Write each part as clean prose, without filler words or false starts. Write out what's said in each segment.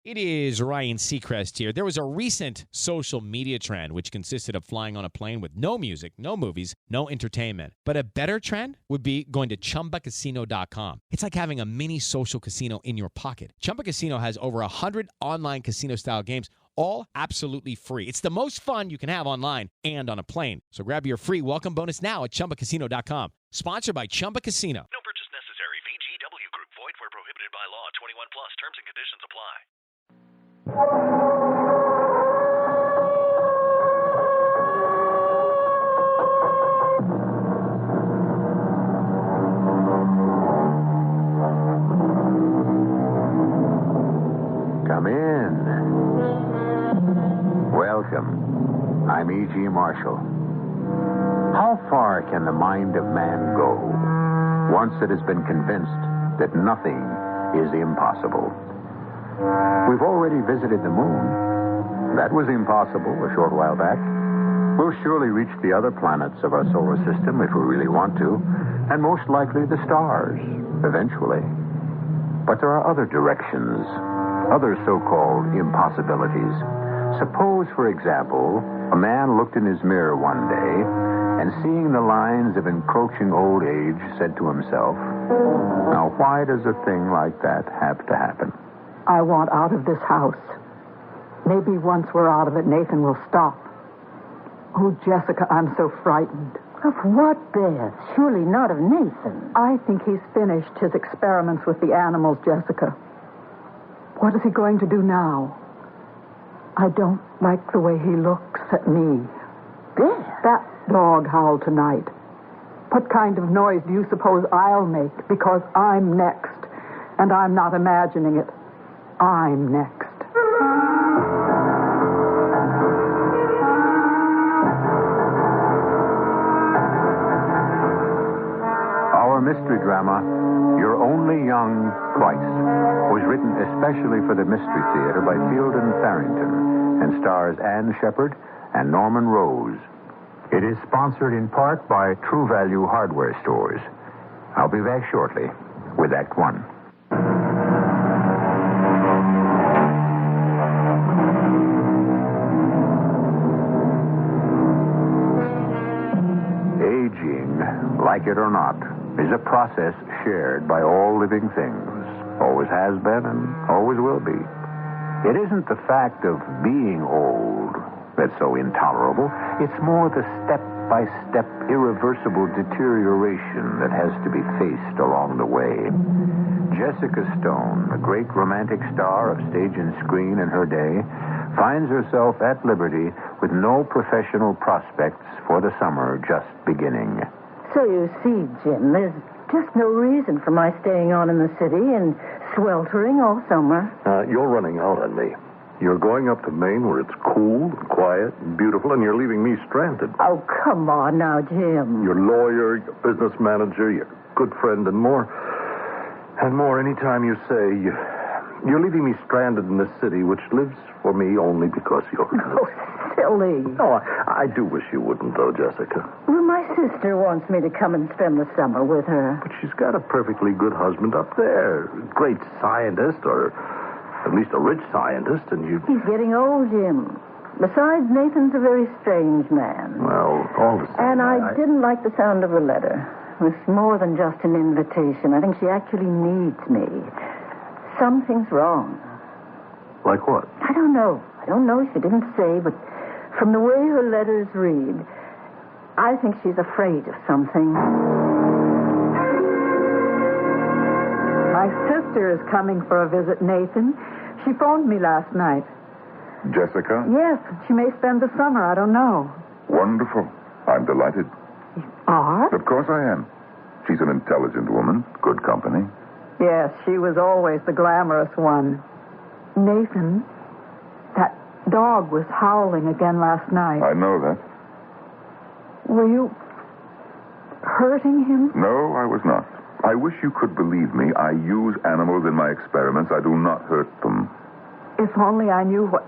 It is Ryan Seacrest here. There was a recent social media trend which consisted of flying on a plane with no music, no movies, no entertainment. But a better trend would be going to ChumbaCasino.com. It's like having a mini social casino in your pocket. Chumba Casino has over 100 online casino-style games, all absolutely free. It's the most fun you can have online and on a plane. So grab your free welcome bonus now at ChumbaCasino.com. Sponsored by Chumba Casino. No purchase necessary. VGW Group. Void where prohibited by law. 21 plus. Terms and conditions apply. Come in. Welcome. I'm E.G. Marshall. How far can the mind of man go once it has been convinced that nothing is impossible? We've already visited the moon. That was impossible a short while back. We'll surely reach the other planets of our solar system if we really want to, and most likely the stars, eventually. But there are other directions, other so-called impossibilities. Suppose, for example, a man looked in his mirror one day and, seeing the lines of encroaching old age, said to himself, "Now, why does a thing like that have to happen?" I want out of this house. Maybe once we're out of it, Nathan will stop. Oh, Jessica, I'm so frightened. Of what, Beth? Surely not of Nathan. I think he's finished his experiments with the animals, Jessica. What is he going to do now? I don't like the way he looks at me. Beth? That dog howled tonight. What kind of noise do you suppose I'll make? Because I'm next. And I'm not imagining it. I'm next. Our mystery drama, You're Only Young Twice, was written especially for the Mystery Theater by Fielden Farrington and stars Anne Shepard and Norman Rose. It is sponsored in part by True Value Hardware Stores. I'll be back shortly with Act One. Aging, like it or not, is a process shared by all living things. Always has been and always will be. It isn't the fact of being old that's so intolerable. It's more the step-by-step irreversible deterioration that has to be faced along the way. Jessica Stone, the great romantic star of stage and screen in her day, finds herself at liberty with no professional prospects for the summer just beginning. So you see, Jim, there's just no reason for my staying on in the city and sweltering all summer. You're running out on me. You're going up to Maine where it's cool and quiet and beautiful, and you're leaving me stranded. Oh, come on now, Jim. Your lawyer, your business manager, your good friend, and more. And more anytime you say you're leaving me stranded in this city, which lives for me only because you're... Oh, silly. No, I do wish you wouldn't, though, Jessica. Well, my sister wants me to come and spend the summer with her. But she's got a perfectly good husband up there. Great scientist, or at least a rich scientist, and you... He's getting old, Jim. Besides, Nathan's a very strange man. Well, all the same... And I didn't like the sound of the letter. It was more than just an invitation. I think she actually needs me. Something's wrong. Like what? I don't know. She didn't say, but from the way her letters read, I think she's afraid of something. My sister is coming for a visit, Nathan. She phoned me last night. Jessica? Yes, she may spend the summer. I don't know. Wonderful. I'm delighted. You are? Of course I am. She's an intelligent woman. Good company. Yes, she was always the glamorous one. Nathan, that dog was howling again last night. I know that. Were you hurting him? No, I was not. I wish you could believe me. I use animals in my experiments. I do not hurt them. If only I knew what...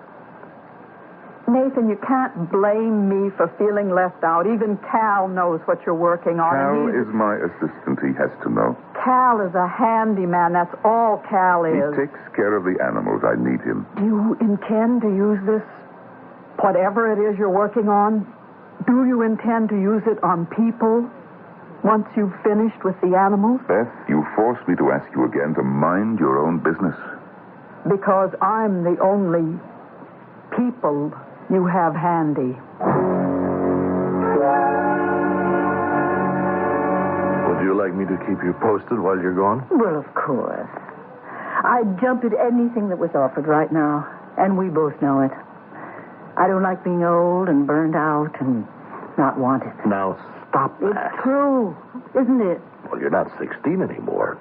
Nathan, you can't blame me for feeling left out. Even Cal knows what you're working on. Cal is my assistant. He has to know. Cal is a handyman. That's all Cal He is. takes care of the animals. I need him. Do you intend to use this, whatever it is you're working on, do you intend to use it on people once you've finished with the animals? Beth, you forced me to ask you again to mind your own business. Because I'm the only people you have handy. Would you like me to keep you posted while you're gone? Well, of course. I'd jump at anything that was offered right now, and we both know it. I don't like being old and burned out and not wanted. Now, stop that. It's true, isn't it? Well, you're not 16 anymore,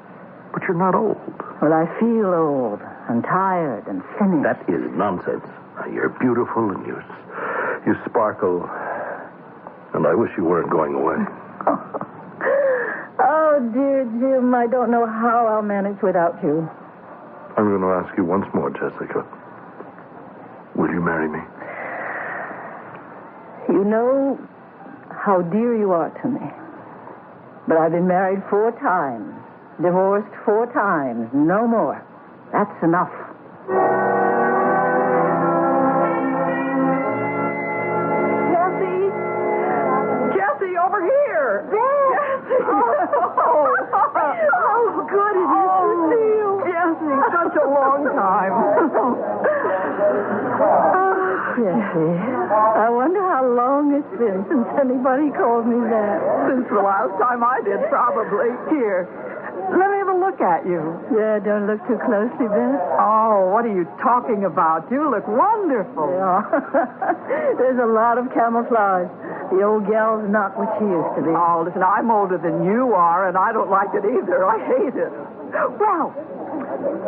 but you're not old. Well, I feel old and tired and finished. That is nonsense. You're beautiful and you sparkle, and I wish you weren't going away. Oh, dear Jim, I don't know how I'll manage without you. I'm going to ask you once more, Jessica. Will you marry me? You know how dear you are to me. But I've been married 4 times, divorced 4 times, no more. That's enough. Jessie, over here! Jessie! Oh, good it is to see you. Jessie, such a long time. Jessie, I wonder how long it's been since anybody called me that. Since the last time I did, probably. Here, let me have a look at you. Yeah, don't look too closely, Beth. Oh, what are you talking about? You look wonderful. Yeah. There's a lot of camouflage. The old gal's not what she used to be. Oh, listen, I'm older than you are, and I don't like it either. I hate it. Well,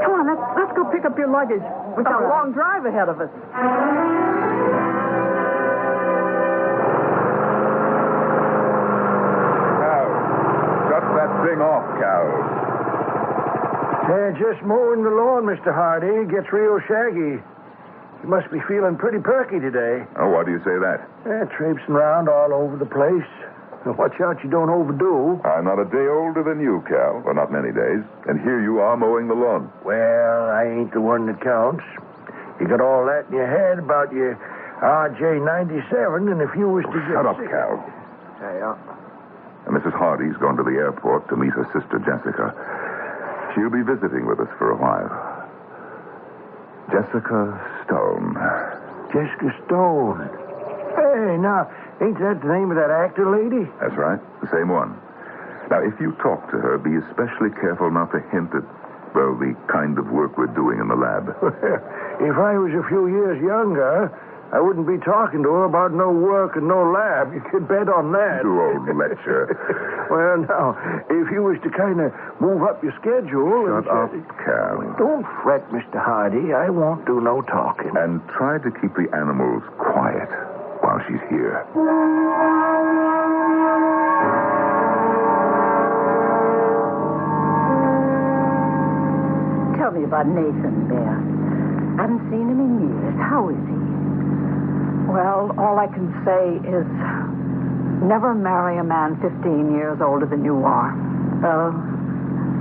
come on, let's go pick up your luggage. We've got a long drive ahead of us. Shut that thing off, Cal. Just mowing the lawn, Mr. Hardy. Gets real shaggy. You must be feeling pretty perky today. Oh, why do you say that? Traipsing around all over the place. Now, watch out you don't overdo. I'm not a day older than you, Cal. Well, not many days. And here you are mowing the lawn. Well, I ain't the one that counts. You got all that in your head about your RJ-97, and if you was to get... Shut up, Cal. Yeah. Mrs. Hardy's gone to the airport to meet her sister, Jessica. She'll be visiting with us for a while. Jessica Stone. Jessica Stone. Hey, now, ain't that the name of that actor lady? That's right, the same one. Now, if you talk to her, be especially careful not to hint at, well, the kind of work we're doing in the lab. If I was a few years younger, I wouldn't be talking to her about no work and no lab. You can bet on that. You old lecture. Well, now, if you was to kind of move up your schedule... Shut up, Cal. Don't fret, Mr. Hardy. I won't do no talking. And try to keep the animals quiet while she's here. Tell me about Nathan, Beth. I haven't seen him in years. How is he? Well, all I can say is never marry a man 15 years older than you are.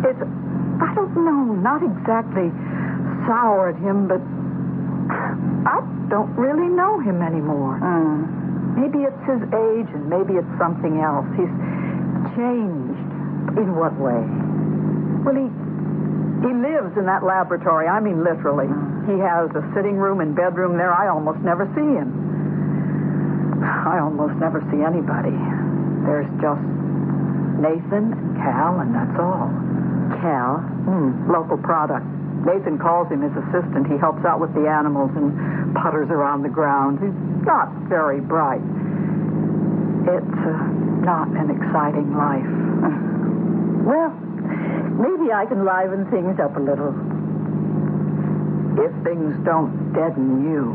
It's, I don't know, not exactly soured him, but I don't really know him anymore. Maybe it's his age and maybe it's something else. He's changed. In what way? Well, he lives in that laboratory. I mean, literally. He has a sitting room and bedroom there. I almost never see him. I almost never see anybody. There's just Nathan and Cal, and that's all. Cal? Local product. Nathan calls him his assistant. He helps out with the animals and putters around the ground. He's not very bright. It's not an exciting life. Well, maybe I can liven things up a little. If things don't deaden you.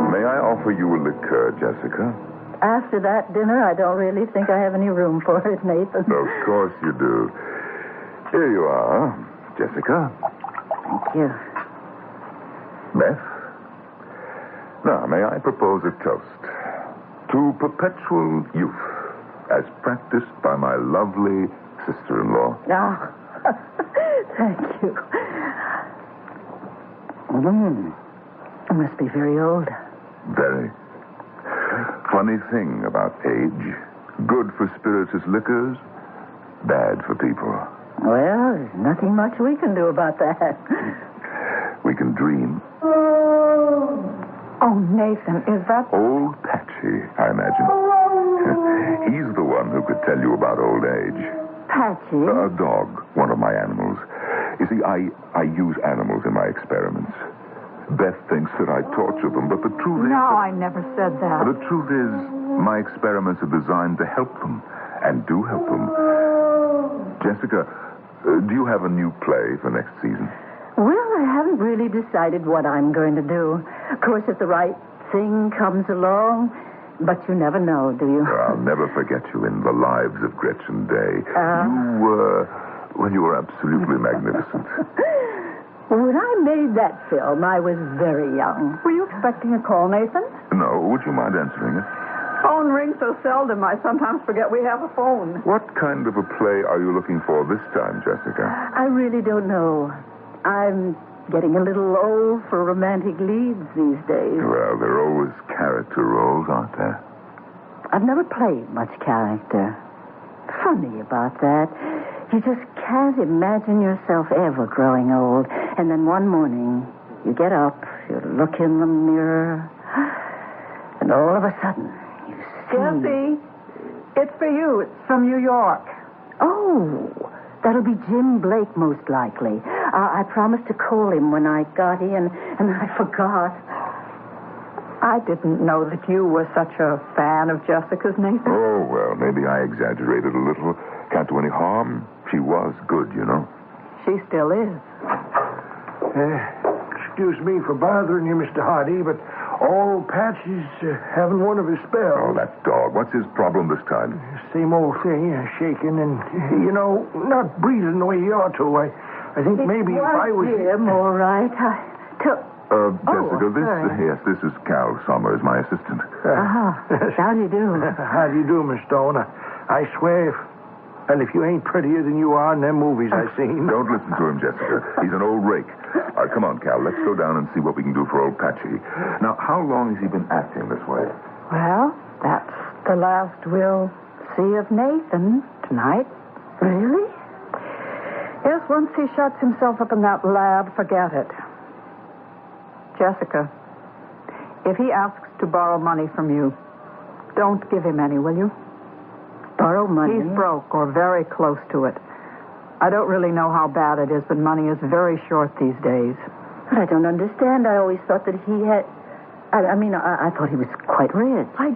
May I offer you a liqueur, Jessica? After that dinner, I don't really think I have any room for it, Nathan. Of course you do. Here you are, Jessica. Thank you. Beth? Now, may I propose a toast to perpetual youth, as practiced by my lovely sister-in-law. Ah, thank you. I must be very old. Very. Funny thing about age. Good for spirituous liquors, bad for people. Well, there's nothing much we can do about that. We can dream. Oh, Nathan, is that... Old Patchy, I imagine. He's the one who could tell you about old age. Patchy? A dog, one of my animals. You see, I use animals in my experiments. Beth thinks that I torture them, but the truth is... No, I never said that. The truth is, my experiments are designed to help them, and do help them. Jessica, do you have a new play for next season? Well, I haven't really decided what I'm going to do. Of course, if the right thing comes along, but you never know, do you? I'll never forget you in The Lives of Gretchen Day. You were absolutely magnificent. When I made that film, I was very young. Were you expecting a call, Nathan? No, would you mind answering it? Phone rings so seldom, I sometimes forget we have a phone. What kind of a play are you looking for this time, Jessica? I really don't know. I'm getting a little old for romantic leads these days. Well, there are always character roles, aren't there? I've never played much character. Funny about that. You just can't imagine yourself ever growing old. And then one morning, you get up, you look in the mirror, and all of a sudden, you see... Jessie, it's for you. It's from New York. Oh, that'll be Jim Blake, most likely. I promised to call him when I got in, and I forgot. I didn't know that you were such a fan of Jessica's, Nathan. Oh, well, maybe I exaggerated a little. Can't do any harm. She was good, you know. She still is. Excuse me for bothering you, Mr. Hardy, but old Patchy's having one of his spells. Oh, that dog. What's his problem this time? Same old thing, shaking and, not breathing the way he ought to. I think maybe if I was... Jim, all right. Jessica, sorry. this is Cal Summers, my assistant. How do you do? How do you do, Miss Stone? I swear, if you ain't prettier than you are in them movies I've seen. Don't listen to him, Jessica. He's an old rake. All right, come on, Cal. Let's go down and see what we can do for old Patchy. Now, how long has he been acting this way? Well, that's the last we'll see of Nathan tonight. Really? Yes, once he shuts himself up in that lab, forget it. Jessica, if he asks to borrow money from you, don't give him any, will you? Borrow money? He's broke or very close to it. I don't really know how bad it is, but money is very short these days. But I don't understand. I always thought that he had... I thought he was quite rich. I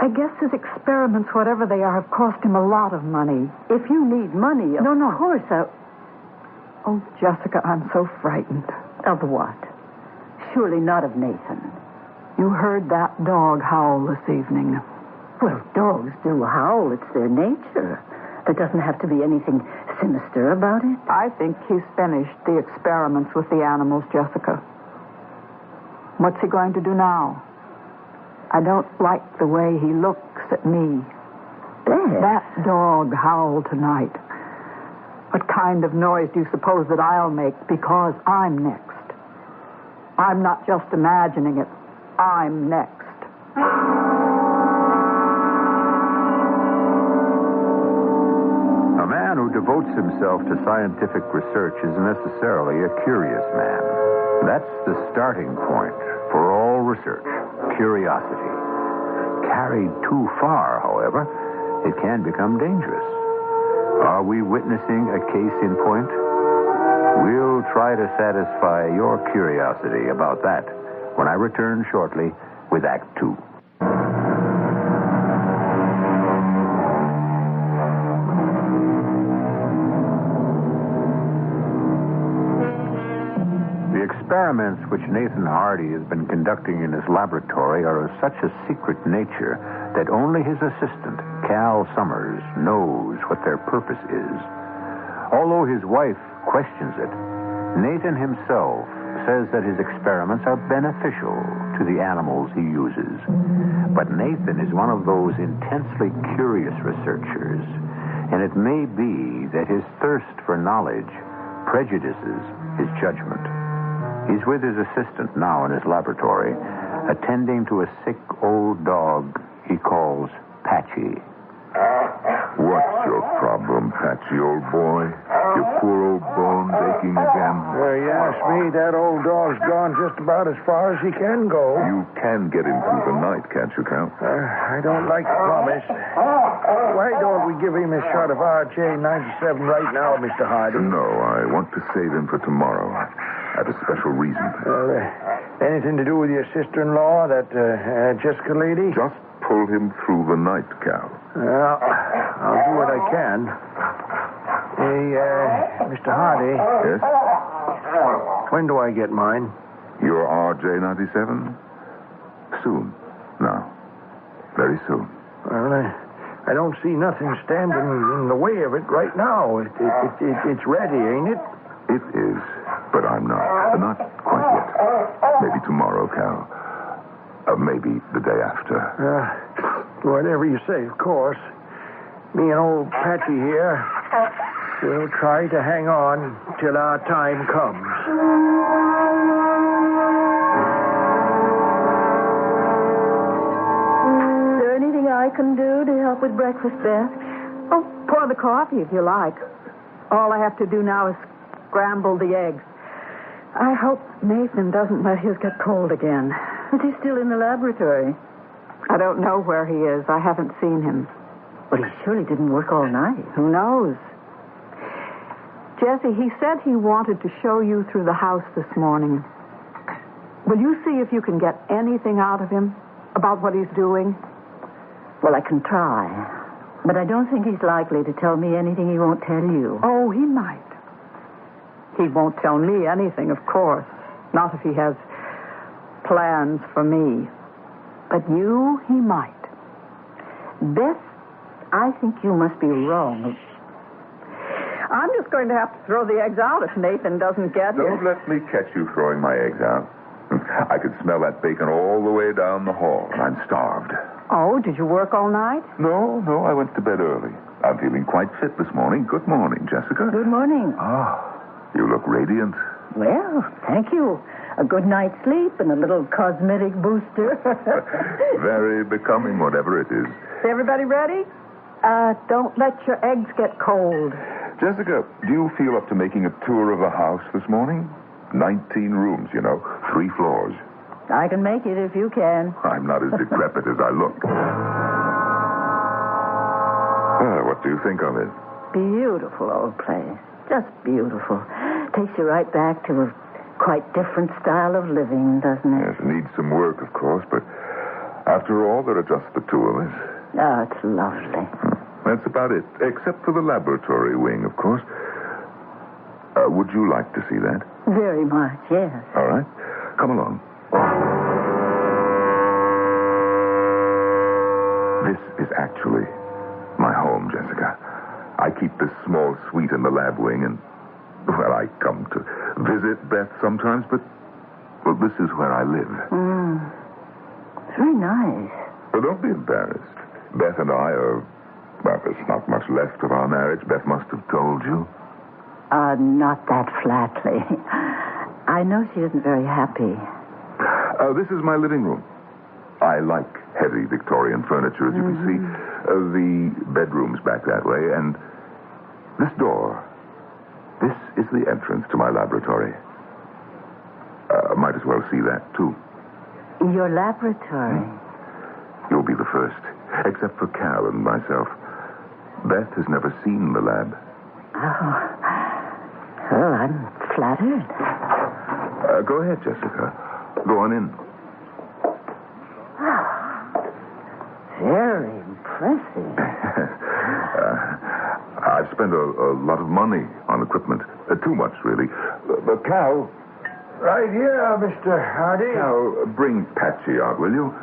guess his experiments, whatever they are, have cost him a lot of money. If you need money, No. Of course, Oh, Jessica, I'm so frightened. Of what? Surely not of Nathan. You heard that dog howl this evening. Well, dogs do howl. It's their nature. There doesn't have to be anything sinister about it. I think he's finished the experiments with the animals, Jessica. What's he going to do now? I don't like the way he looks at me. Beth. That dog howled tonight. What kind of noise do you suppose that I'll make because I'm next? I'm not just imagining it. I'm next. A man who devotes himself to scientific research is necessarily a curious man. That's the starting point for all research, curiosity. Carried too far, however, it can become dangerous. Are we witnessing a case in point? We'll try to satisfy your curiosity about that when I return shortly with Act 2. The experiments which Nathan Hardy has been conducting in his laboratory are of such a secret nature that only his assistant, Cal Summers, knows what their purpose is. Although his wife questions it, Nathan himself says that his experiments are beneficial to the animals he uses. But Nathan is one of those intensely curious researchers, and it may be that his thirst for knowledge prejudices his judgment. He's with his assistant now in his laboratory, attending to a sick old dog he calls Patchy. What's your problem, Patchy, old boy? Your poor old bones aching again? You ask me, that old dog's gone just about as far as he can go. You can get him through the night, can't you, Cal? I don't like to promise. Why don't we give him a shot of RJ-97 right now, Mr. Hardy? No, I want to save him for tomorrow. I have a special reason. Anything to do with your sister-in-law, that Jessica lady? Just pull him through the night, Cal. I'll do what I can. Hey, Mr. Hardy. Yes? When do I get mine? Your RJ-97? Soon. Now. Very soon. Well, I don't see nothing standing in the way of it right now. It's ready, ain't it? It is, but I'm not. Not quite yet. Maybe tomorrow, Cal. Maybe the day after. Whatever you say, of course. Me and old Patchy here, we'll try to hang on till our time comes. Is there anything I can do to help with breakfast, Beth? Oh, pour the coffee if you like. All I have to do now is scramble the eggs. I hope Nathan doesn't let his get cold again. Is he still in the laboratory? I don't know where he is. I haven't seen him. Well, he surely didn't work all night. Who knows? Jesse, he said he wanted to show you through the house this morning. Will you see if you can get anything out of him about what he's doing? Well, I can try. But I don't think he's likely to tell me anything he won't tell you. Oh, he might. He won't tell me anything, of course. Not if he has plans for me. But you, he might. Beth, I think you must be wrong. I'm just going to have to throw the eggs out if Nathan doesn't get here. Don't let me catch you throwing my eggs out. I could smell that bacon all the way down the hall, and I'm starved. Oh, did you work all night? No, I went to bed early. I'm feeling quite fit this morning. Good morning, Jessica. Good morning. You look radiant. Well, thank you. A good night's sleep and a little cosmetic booster. Very becoming, whatever it is. Is everybody ready? Don't let your eggs get cold. Jessica, do you feel up to making a tour of the house this morning? 19 rooms, 3 floors. I can make it if you can. I'm not as decrepit as I look. What do you think of it? Beautiful old place. Just beautiful. Takes you right back to a quite different style of living, doesn't it? Yes, it needs some work, of course, but after all, there are just the two of us. Oh, it's lovely. That's about it, except for the laboratory wing, of course. Would you like to see that? Very much, yes. All right. Come along. This is actually my home, Jessica. I keep this small suite in the lab wing, and, well, I come to visit Beth sometimes, but, well, this is where I live. It's very nice. Well, don't be embarrassed. Beth and I are, well, there's not much left of our marriage. Beth must have told you. Not that flatly. I know she isn't very happy. This is my living room. I like heavy Victorian furniture, as you can see. The bedroom's back that way, and this door, this is the entrance to my laboratory. Might as well see that, too. Your laboratory? You'll be the first, except for Cal and myself. Beth has never seen the lab. Oh. Well, I'm flattered. Go ahead, Jessica. Go on in. Very impressive. I've spent a lot of money on equipment. Too much, really. Cal. Right here, Mr. Hardy. Cal, bring Patchy out, will you?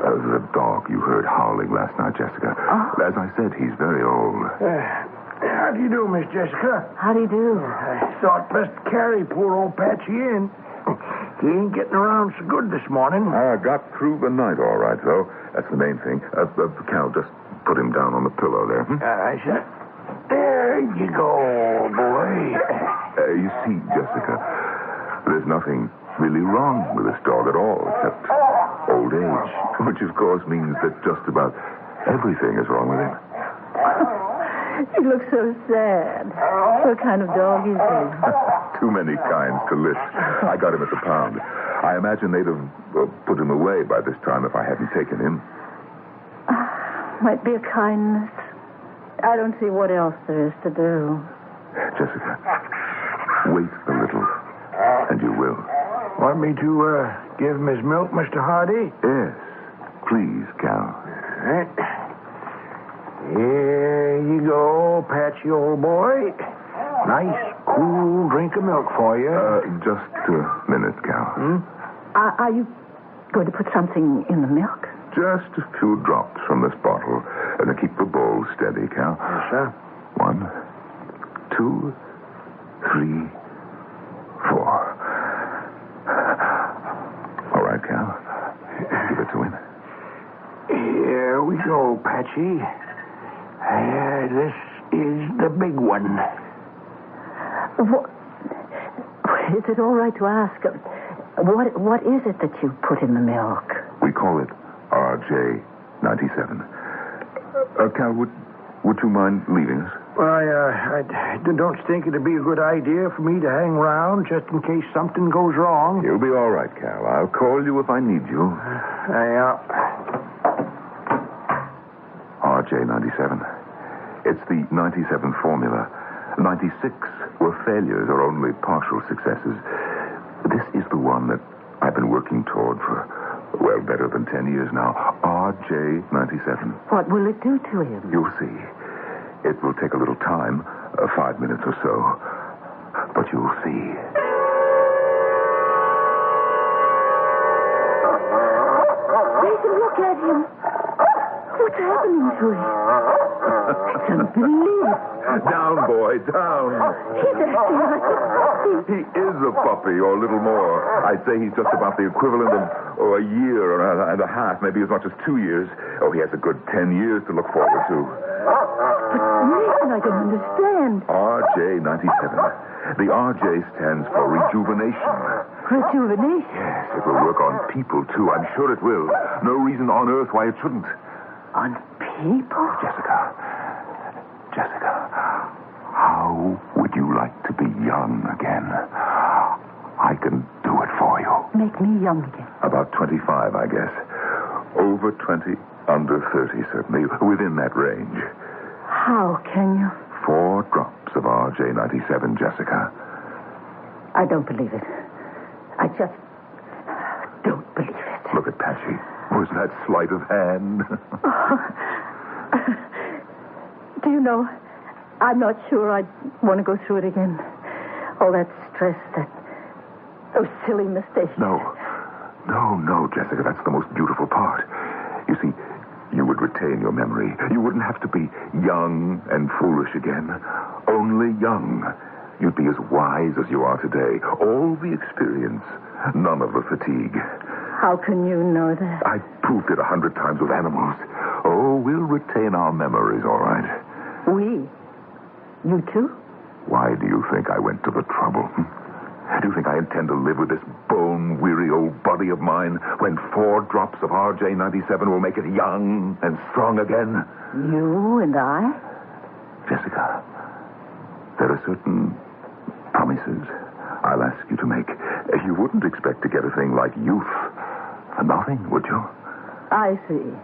The dog you heard howling last night, Jessica. As I said, he's very old. How do you do, Miss Jessica? How do you do? I thought best carry poor old Patchy in. He ain't getting around so good this morning. I got through the night all right, though. That's the main thing. Cal, just put him down on the pillow there. I said, there you go, boy. You see, Jessica, there's nothing really wrong with this dog at all, except old age, which, of course, means that just about everything is wrong with him. He looks so sad. What kind of dog is he? Too many kinds to list. I got him at the pound. I imagine they'd have put him away by this time if I hadn't taken him. Might be a kindness. I don't see what else there is to do. Jessica, wait a little, and you will. Want me to give him his milk, Mr. Hardy? Yes. Please, Cal. Right. Here you go, Patchy, old boy. Nice, cool drink of milk for you. Just a minute, Cal. Are you going to put something in the milk? Just a few drops from this bottle. And then keep the bowl steady, Cal. Yes, sir. 1, 2, 3, 4. All right, Cal. Give it to him. Here we go, Patchy. This is the big one. What? Is it all right to ask? What is it that you put in the milk? We call it RJ97. Cal, would you mind leaving us? Well, I don't think it'd be a good idea for me to hang around just in case something goes wrong. You'll be all right, Cal. I'll call you if I need you. RJ97. It's the 97 formula. 96 were failures or only partial successes. This is the one that I've been working toward for, well, better than 10 years now. RJ97. What will it do to him? You'll see. It will take a little time, 5 minutes or so. But you'll see. Nathan, look at him. What's happening to him? It's unbelievable. Down, boy, down. He's acting like a puppy. He is a puppy, or a little more. I'd say he's just about the equivalent of a year and a half, maybe as much as 2 years. Oh, he has a good 10 years to look forward to. But Nathan, I don't understand. RJ97. The RJ stands for rejuvenation. Rejuvenation? Yes, it will work on people, too. I'm sure it will. No reason on earth why it shouldn't. On people? Jessica, how would you like to be young again? I can do it for you. Make me young again. About 25, I guess. Over 20, under 30, certainly. Within that range. How can you? 4 drops of RJ97, Jessica. I don't believe it. I just don't believe it. Look at Patchy. Was that sleight of hand? Do you know, I'm not sure I'd want to go through it again. All that stress, those silly mistakes. No, Jessica, that's the most beautiful part. You see, you would retain your memory. You wouldn't have to be young and foolish again. Only young. You'd be as wise as you are today. All the experience, none of the fatigue. How can you know that? I proved it 100 times with animals. Oh, we'll retain our memories, all right. We? You too? Why do you think I went to the trouble? Do you think I intend to live with this bone-weary old body of mine when 4 drops of RJ97 will make it young and strong again? You and I? Jessica, there are certain promises I'll ask you to make. You wouldn't expect to get a thing like youth for nothing, would you? I see.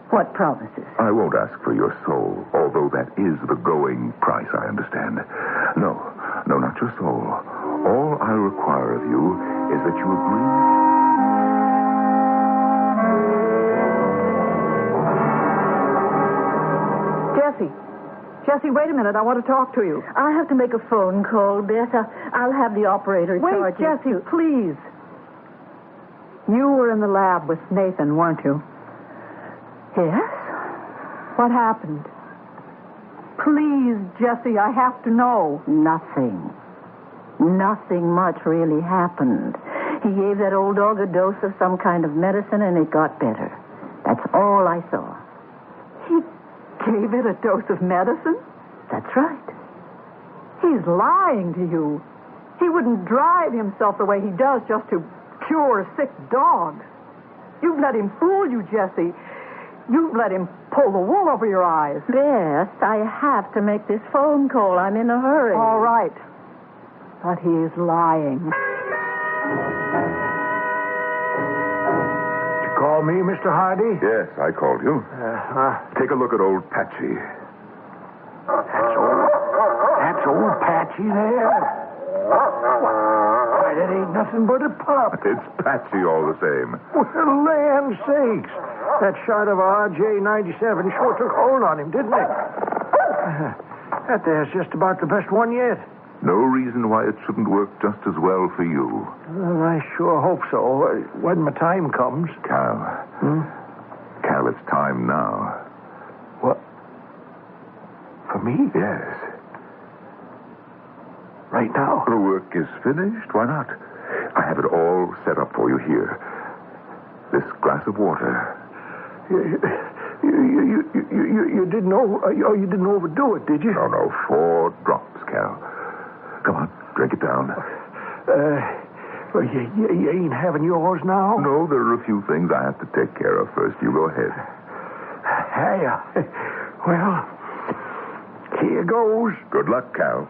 What promises? I won't ask for your soul, although that is the going price, I understand. No, not your soul. All I require of you is that you agree. Jessie, wait a minute. I want to talk to you. I have to make a phone call, Beth. I'll have the operator charge you. Wait, Jessie, please. You were in the lab with Nathan, weren't you? Yes? What happened? Please, Jessie, I have to know. Nothing. Nothing much really happened. He gave that old dog a dose of some kind of medicine, and it got better. That's all I saw. He gave it a dose of medicine? That's right. He's lying to you. He wouldn't drive himself the way he does just to cure sick dogs. You've let him fool you, Jessie. You've let him pull the wool over your eyes. Beth, I have to make this phone call. I'm in a hurry. All right. But he's lying. You call me, Mr. Hardy? Yes, I called you. Take a look at old Patchy. That's old Patchy there. Why, that ain't nothing but a pup. It's Patchy all the same. Well, land sakes. That shot of RJ-97 sure took hold on him, didn't it? That there's just about the best one yet. No reason why it shouldn't work just as well for you. Well, I sure hope so. When my time comes. Cal. Cal, it's time now. What? For me? Yes. Right now? The work is finished. Why not? I have it all set up for you here. This glass of water. You didn't you didn't overdo it, did you? No. 4 drops, Cal. Come on, drink it down. Well, you ain't having yours now? No, there are a few things I have to take care of first. You go ahead. Hey, well, here goes. Good luck, Cal.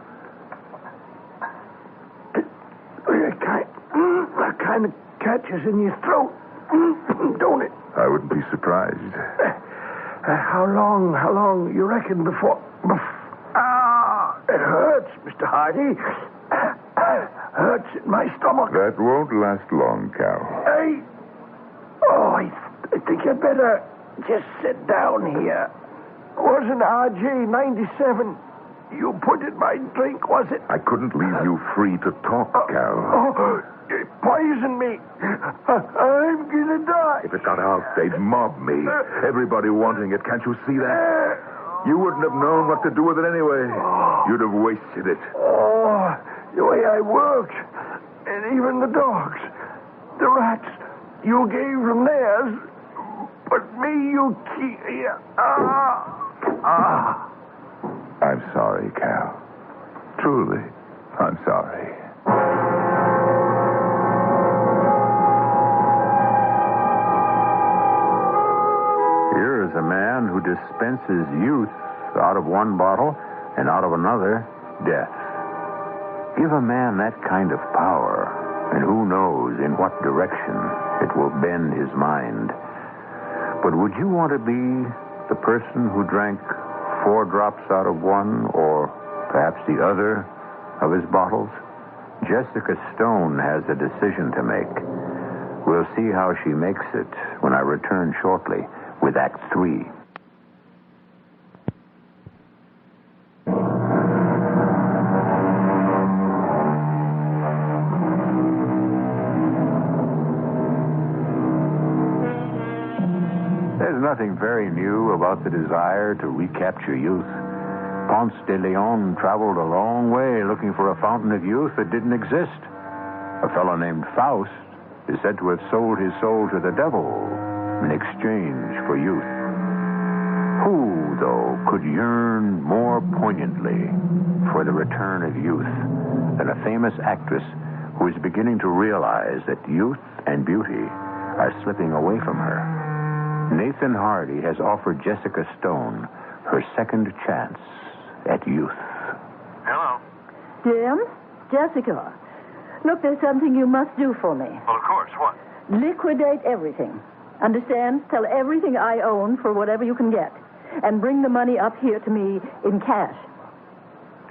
That kind of catches in your throat, don't it? I wouldn't be surprised. How long you reckon before... it hurts, Mr. Hardy. Hurts in my stomach. That won't last long, Cal. I think I'd better just sit down here. Wasn't RJ-97 you put in my drink, was it? I couldn't leave you free to talk, Cal. It poisoned me. I'm gonna die. If it got out, they'd mob me. Everybody wanting it. Can't you see that? You wouldn't have known what to do with it anyway. You'd have wasted it. Oh, the way I worked. And even the dogs. The rats. You gave them theirs. But me, you keep... I'm sorry, Cal. Truly, I'm sorry. Here is a man who dispenses youth out of one bottle and out of another, death. Give a man that kind of power, and who knows in what direction it will bend his mind. But would you want to be the person who drank 4 drops out of one, or perhaps the other of his bottles? Jessica Stone has a decision to make. We'll see how she makes it when I return shortly with Act 3. There's nothing very new about the desire to recapture youth. Ponce de Leon traveled a long way looking for a fountain of youth that didn't exist. A fellow named Faust is said to have sold his soul to the devil in exchange for youth. Who, though, could yearn more poignantly for the return of youth than a famous actress who is beginning to realize that youth and beauty are slipping away from her? Nathan Hardy has offered Jessica Stone her second chance at youth. Hello. Jim? Jessica. Look, there's something you must do for me. Well, of course. What? Liquidate everything. Understand? Sell everything I own for whatever you can get. And bring the money up here to me in cash.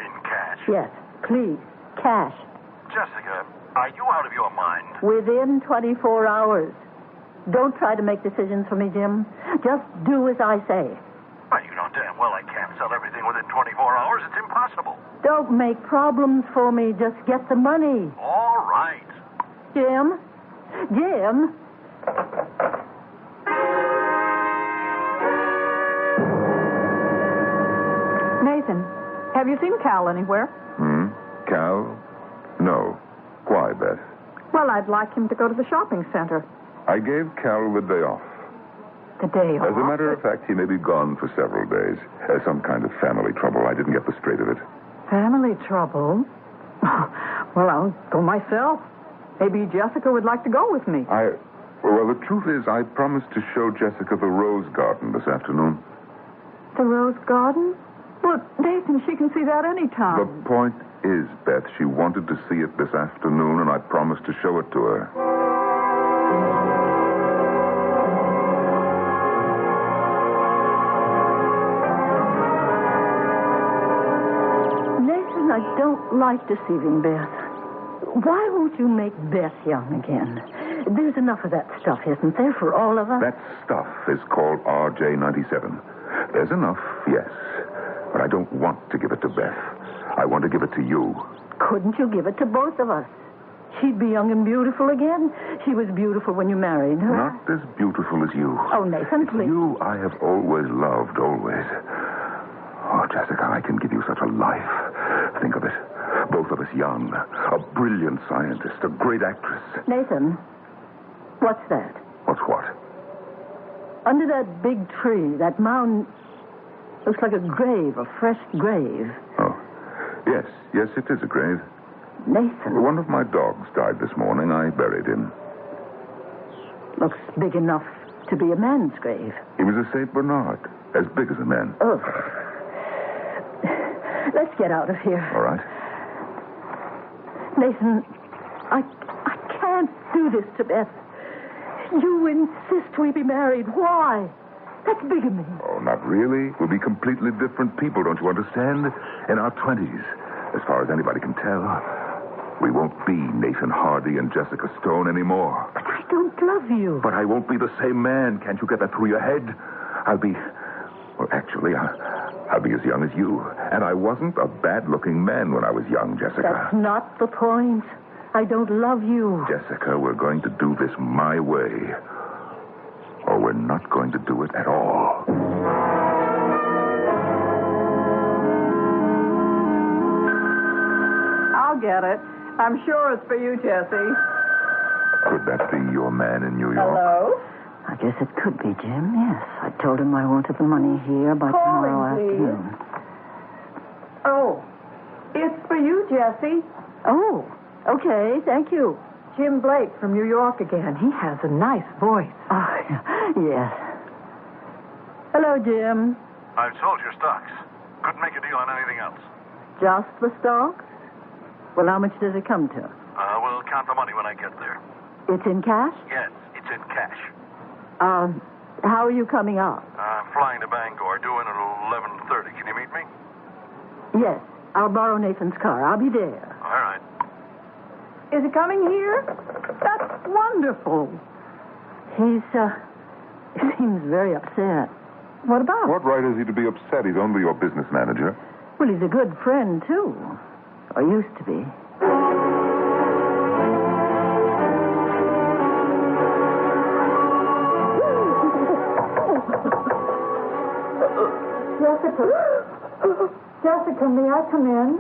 In cash? Yes, please. Cash. Jessica, are you out of your mind? Within 24 hours. Don't try to make decisions for me, Jim. Just do as I say. Well, you know damn well I can't sell everything within 24 hours. It's impossible. Don't make problems for me. Just get the money. All right. Jim? Jim? Nathan, have you seen Cal anywhere? Cal? No. Why, Beth? Well, I'd like him to go to the shopping center. I gave Cal the day off. The day off? As a matter of fact, he may be gone for several days. Some kind of family trouble. I didn't get the straight of it. Family trouble? Well, I'll go myself. Maybe Jessica would like to go with me. Well, the truth is, I promised to show Jessica the rose garden this afternoon. The rose garden? Well, Nathan, she can see that any time. The point is, Beth, she wanted to see it this afternoon, and I promised to show it to her. Nathan, I don't like deceiving Beth. Why won't you make Beth young again? There's enough of that stuff, isn't there, for all of us? That stuff is called RJ97. There's enough, yes. But I don't want to give it to Beth. I want to give it to you. Couldn't you give it to both of us? She'd be young and beautiful again. She was beautiful when you married her. Not as beautiful as you. Oh, Nathan, please. You I have always loved, always. Oh, Jessica, I can give you such a life. Think of it. Both of us young. A brilliant scientist. A great actress. Nathan, what's that? What's what? Under that big tree, that mound looks like a grave, a fresh grave. Oh, yes, it is a grave. Nathan. One of my dogs died this morning. I buried him. Looks big enough to be a man's grave. He was a St. Bernard, as big as a man. Oh. Let's get out of here. All right. Nathan, I can't do this to Beth. You insist we be married. Why? That's bigamy. Oh, not really. We'll be completely different people, don't you understand? In our 20s, as far as anybody can tell. We won't be Nathan Hardy and Jessica Stone anymore. But I don't love you. But I won't be the same man. Can't you get that through your head? I'll be as young as you. And I wasn't a bad-looking man when I was young, Jessica. That's not the point. I don't love you. Jessica, we're going to do this my way. Or we're not going to do it at all. I'll get it. I'm sure it's for you, Jessie. Could that be your man in New York? Hello? I guess it could be, Jim, yes. I told him I wanted the money here by tomorrow afternoon. Oh, it's for you, Jessie. Oh, okay, thank you. Jim Blake from New York again. He has a nice voice. Oh, yes. Hello, Jim. I've sold your stocks. Couldn't make a deal on anything else. Just the stocks? Well, how much does it come to? We'll count the money when I get there. It's in cash? Yes, it's in cash. How are you coming out? Flying to Bangor, due in at 11:30. Can you meet me? Yes, I'll borrow Nathan's car. I'll be there. All right. Is he coming here? That's wonderful. He seems very upset. What about? What right is he to be upset? He's only your business manager. Well, he's a good friend, too. Or used to be. Jessica, may I come in?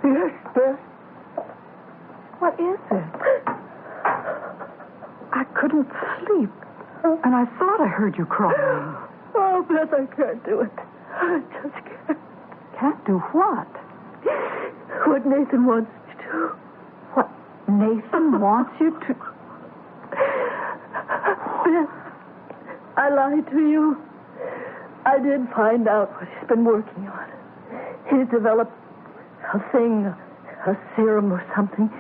Yes, Beth. What is it? I couldn't sleep, and I thought I heard you crying. Oh, Beth, I can't do it. I just can't. Can't do what? What Nathan wants me to do. What Nathan wants you to... Beth, I lied to you. I did find out what he's been working on. He's developed a thing, a serum or something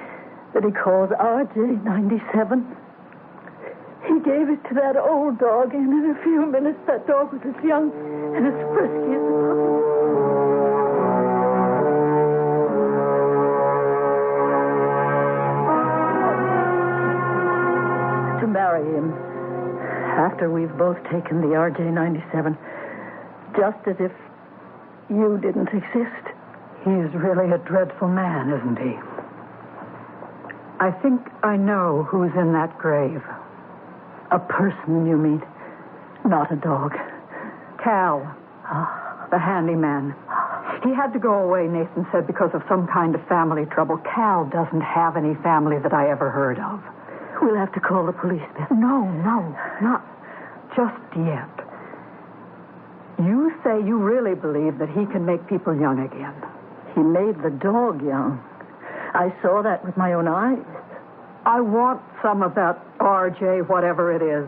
that he calls RJ97. He gave it to that old dog, and in a few minutes that dog was as young and as frisky as a puppy. To marry him after we've both taken the RJ97, just as if you didn't exist. He's really a dreadful man, isn't he? I think I know who's in that grave. A person, you mean? Not a dog. Cal, the handyman. He had to go away, Nathan said, because of some kind of family trouble. Cal doesn't have any family that I ever heard of. We'll have to call the police, Beth. No, not just yet. You say you really believe that he can make people young again. He made the dog young. I saw that with my own eyes. I want some of that RJ, whatever it is.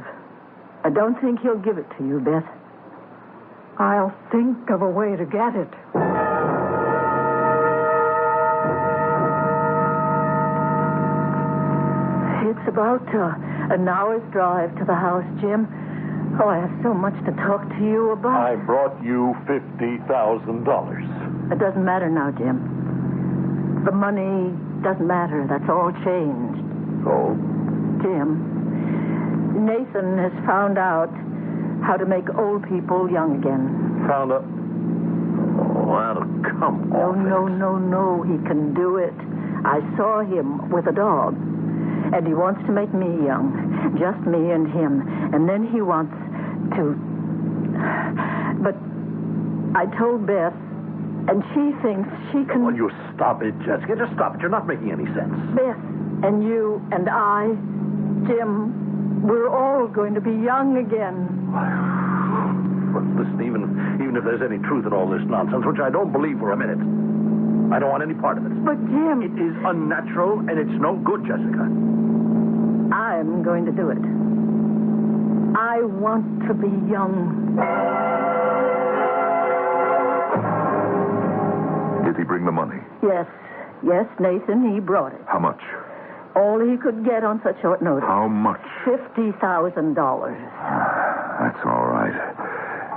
I don't think he'll give it to you, Beth. I'll think of a way to get it. It's about an hour's drive to the house, Jim. Oh, I have so much to talk to you about. I brought you $50,000. It doesn't matter now, Jim. The money doesn't matter. That's all changed. So? Jim, Nathan has found out how to make old people young again. Found out? Oh, that'll come off. No. He can do it. I saw him with a dog. And he wants to make me young. Just me and him. And then he wants to... But I told Beth, and she thinks she can... Oh, you stop it, Jessica. Just stop it. You're not making any sense. Beth and you and I, Jim, we're all going to be young again. But listen, even if there's any truth in all this nonsense, which I don't believe for a minute, I don't want any part of it. But, Jim... It is unnatural, and it's no good, Jessica. I'm going to do it. I want to be young. Did he bring the money? Yes, Nathan, he brought it. How much? All he could get on such short notice. How much? $50,000. That's all right.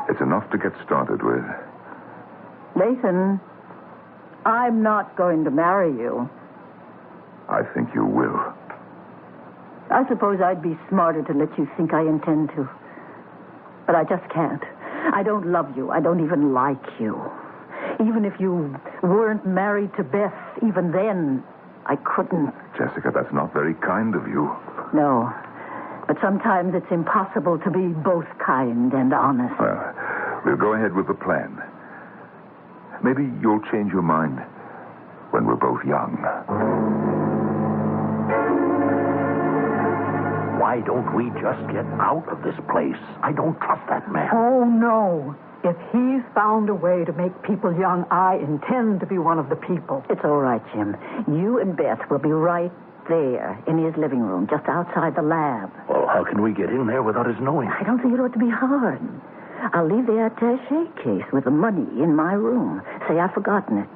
It's enough to get started with. Nathan, I'm not going to marry you. I think you will. I suppose I'd be smarter to let you think I intend to. But I just can't. I don't love you. I don't even like you. Even if you weren't married to Beth, even then, I couldn't. Jessica, that's not very kind of you. No. But sometimes it's impossible to be both kind and honest. Well, we'll go ahead with the plan. Maybe you'll change your mind when we're both young. Why don't we just get out of this place? I don't trust that man. Oh, no. If he's found a way to make people young, I intend to be one of the people. It's all right, Jim. You and Beth will be right there in his living room, just outside the lab. Well, how can we get in there without his knowing? I don't think it ought to be hard. I'll leave the attaché case with the money in my room. Say I've forgotten it.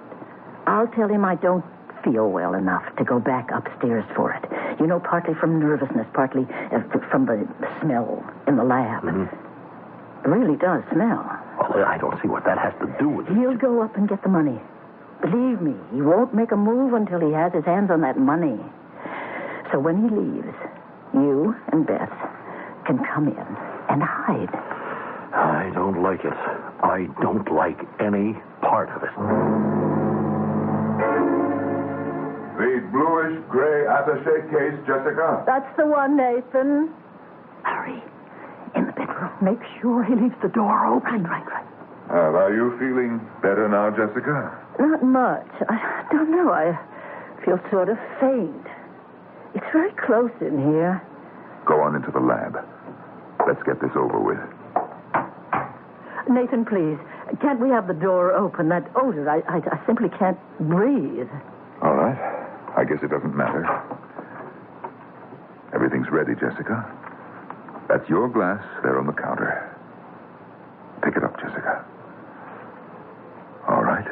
I'll tell him I don't feel well enough to go back upstairs for it. You know, partly from nervousness, partly from the smell in the lab. Mm-hmm. It really does smell. Well, I don't see what that has to do with it. He'll go up and get the money. Believe me, he won't make a move until he has his hands on that money. So when he leaves, you and Beth can come in and hide. I don't like it. I don't like any part of it. The bluish-gray attaché case, Jessica. That's the one, Nathan. Hurry. In the bedroom. Make sure he leaves the door open. Right. Are you feeling better now, Jessica? Not much. I don't know. I feel sort of faint. It's very close in here. Go on into the lab. Let's get this over with. Nathan, please. Can't we have the door open? That odor, I simply can't breathe. All right. I guess it doesn't matter. Everything's ready, Jessica. That's your glass there on the counter. Pick it up, Jessica. All right.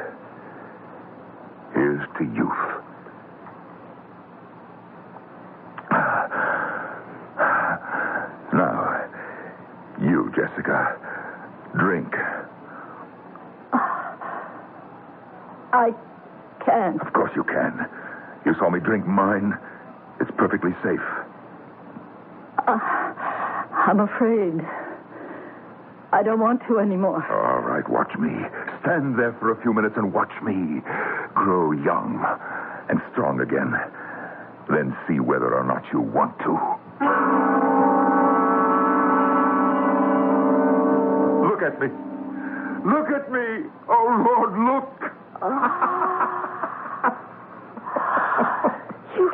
Here's to youth. Now, you, Jessica, drink. I can't. Of course you can. You saw me drink mine. It's perfectly safe. I'm afraid. I don't want to anymore. All right, watch me. Stand there for a few minutes and watch me grow young and strong again. Then see whether or not you want to. Look at me. Look at me. Oh, Lord, look. You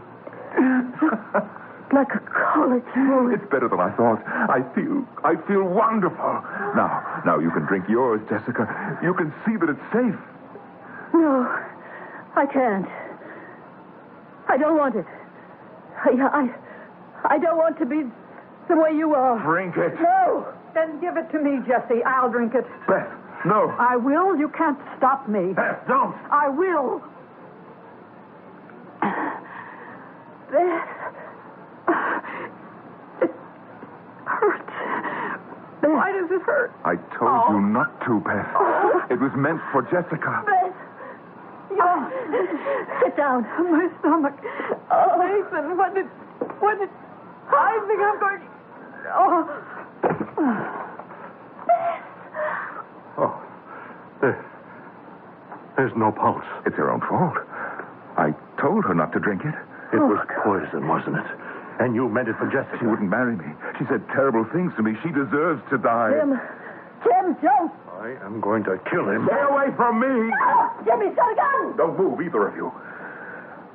look like a college boy. It's better than I thought. I feel wonderful. Now you can drink yours, Jessica. You can see that it's safe. No, I can't. I don't want it. I don't want to be the way you are. Drink it. No. Then give it to me, Jesse. I'll drink it. Beth, no. I will. You can't stop me. Beth, don't. I will. Beth. It hurts. Beth. Why does it hurt? I told you not to, Beth. It was meant for Jessica. Beth. Sit down. My stomach. Nathan, what did... I think I'm going... There's no pulse. It's her own fault. I told her not to drink it. It was poison, wasn't it? And you meant it for Jessica. She wouldn't marry me. She said terrible things to me. She deserves to die. Jim, don't. I am going to kill him. Stay away from me. Jimmy, shut a gun. Don't move, either of you.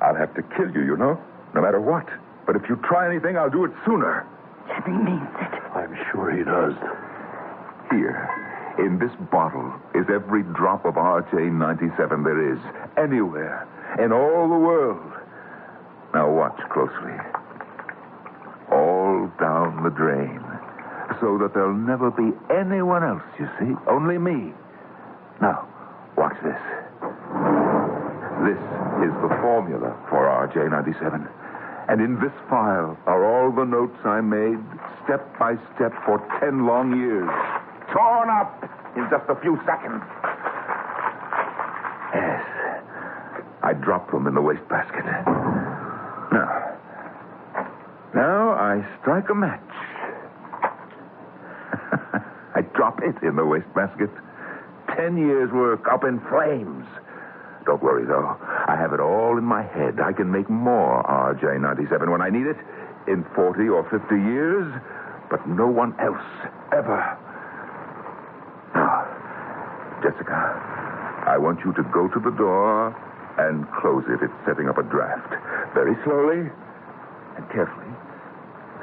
I'll have to kill you, you know, no matter what. But if you try anything, I'll do it sooner. Jimmy means it. I'm sure he does. Here, in this bottle, is every drop of RJ-97 there is, anywhere, in all the world. Now watch closely. All down the drain, so that there'll never be anyone else, you see, only me. Now, watch this. This is the formula for RJ-97. And in this file are all the notes I made, step by step, for 10 long years. Torn up in just a few seconds. Yes. I dropped them in the wastebasket. Now I strike a match. I drop it in the wastebasket. 10 years' work up in flames. Don't worry, though. I have it all in my head. I can make more RJ-97 when I need it in 40 or 50 years, but no one else ever. Now, Jessica, I want you to go to the door and close it. It's setting up a draft. Very slowly and carefully,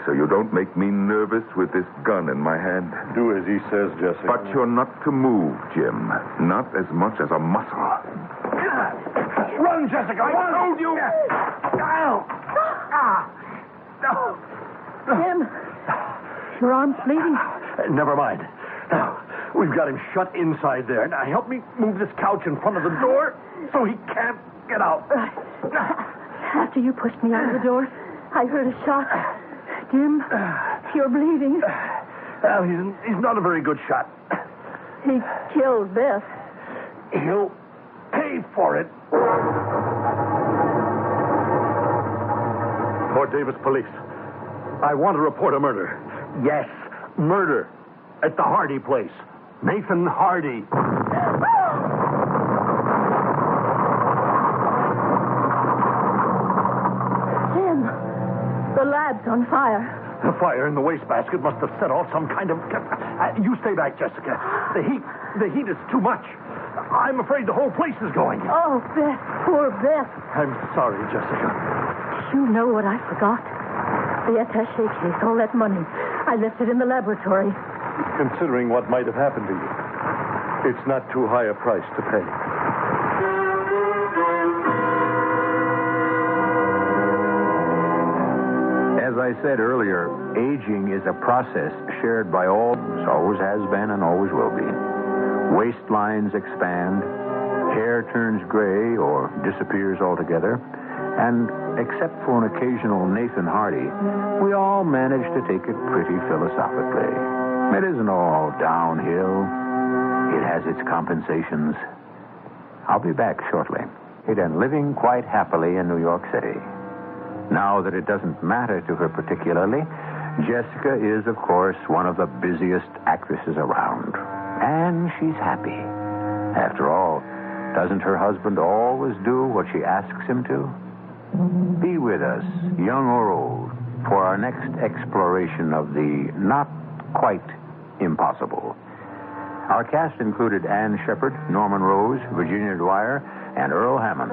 so you don't make me nervous with this gun in my hand. Do as he says, Jessica. But you're not to move, Jim. Not as much as a muscle. Run, Jessica! I told you! Jim, your arm's bleeding. Never mind. Now, we've got him shut inside there. Now, help me move this couch in front of the door so he can't get out. After you pushed me out of the door, I heard a shot. Jim, you're bleeding. Well, he's not a very good shot. He killed Beth. He'll pay for it. Fort Davis Police. I want to report a murder. Yes, murder. At the Hardy place. Nathan Hardy. Jim, the lab's on fire. The fire in the wastebasket must have set off some kind of... you stay back, Jessica. The heat is too much. I'm afraid the whole place is going. Oh, Beth, poor Beth. I'm sorry, Jessica. You know what I forgot? The attaché case, all that money. I left it in the laboratory. Considering what might have happened to you, it's not too high a price to pay. As I said earlier, aging is a process shared by all, always has been and always will be. Waistlines expand, hair turns gray or disappears altogether, and except for an occasional Nathan Hardy, we all manage to take it pretty philosophically. It isn't all downhill. It has its compensations. I'll be back shortly. And living quite happily in New York City. Now that it doesn't matter to her particularly, Jessica is, of course, one of the busiest actresses around. And she's happy. After all, doesn't her husband always do what she asks him to? Be with us, young or old, for our next exploration of the not quite impossible. Our cast included Ann Shepard, Norman Rose, Virginia Dwyer, and Earl Hammond.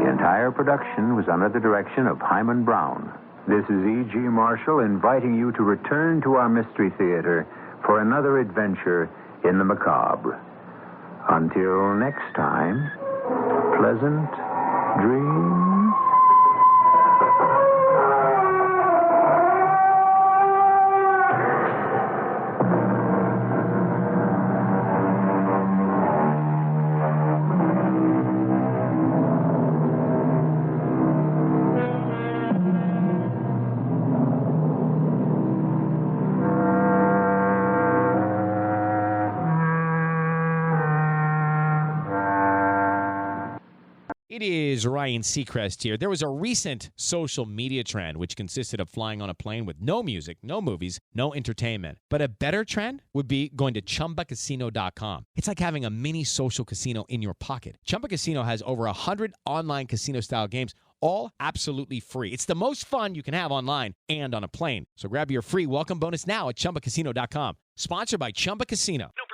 The entire production was under the direction of Hyman Brown. This is E.G. Marshall inviting you to return to our Mystery Theater for another adventure in the macabre. Until next time, pleasant dreams. It is Ryan Seacrest here. There was a recent social media trend which consisted of flying on a plane with no music, no movies, no entertainment. But a better trend would be going to ChumbaCasino.com. It's like having a mini social casino in your pocket. Chumba Casino has over 100 online casino-style games, all absolutely free. It's the most fun you can have online and on a plane. So grab your free welcome bonus now at ChumbaCasino.com. Sponsored by Chumba Casino. No